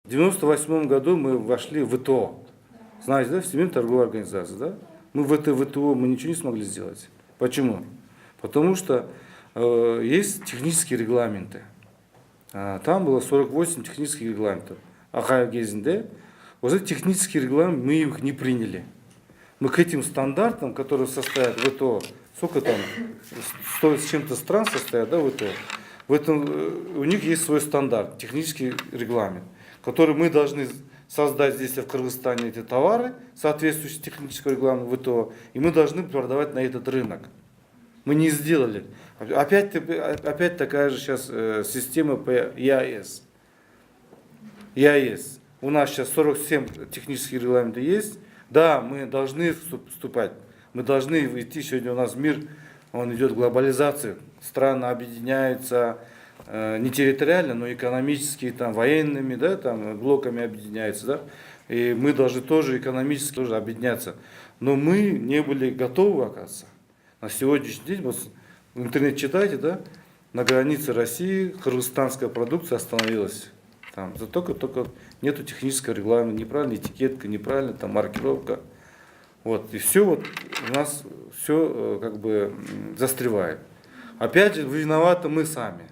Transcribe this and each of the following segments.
В 98 году мы вошли в ВТО. Знаете, да, Всемирную торговую организацию, да? Мы в это ВТО мы ничего не смогли сделать. Почему? Потому что есть технические регламенты. Там было 48 технических регламентов. Ахайгезинде. Вот эти технические регламенты, мы их не приняли. Мы к этим стандартам, которые состоят в ВТО, сколько там, 100 с чем-то стран состоят, да, в ВТО, в этом, у них есть свой стандарт, технический регламент, который мы должны создать здесь в Кыргызстане эти товары, соответствующие техническому регламенту ВТО, и мы должны продавать на этот рынок. Мы не сделали. Опять такая же сейчас система по ЕАЭС. ЕАЭС. У нас сейчас 47 технических регламентов есть. Да, мы должны вступать. Мы должны идти. Сегодня у нас мир, он идет глобализация. Страны объединяются не территориально, но экономически, там, военными, да, там, блоками объединяются. Да? И мы должны тоже экономически тоже объединяться. Но мы не были готовы, оказывается. На сегодняшний день, вот в интернете читайте, да, на границе России кыргызстанская продукция остановилась. Там, только нету технического регламента, неправильная этикетка, неправильная там маркировка. Вот, и все вот у нас все как бы застревает. Опять же, виноваты мы сами.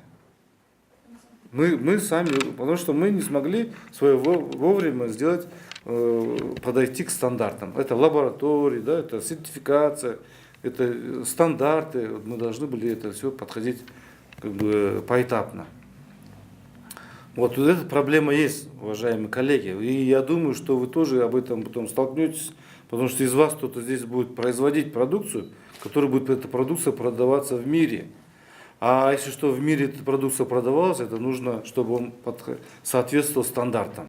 Мы сами, потому что мы не смогли вовремя сделать, подойти к стандартам. Это лаборатории, да, это сертификация, это стандарты. Мы должны были это все подходить как бы поэтапно. Вот эта проблема есть, уважаемые коллеги. И я думаю, что вы тоже об этом потом столкнетесь, потому что из вас кто-то здесь будет производить продукцию, которая будет эта продукция продаваться в мире. А если что в мире эта продукция продавалась, это нужно, чтобы он соответствовал стандартам.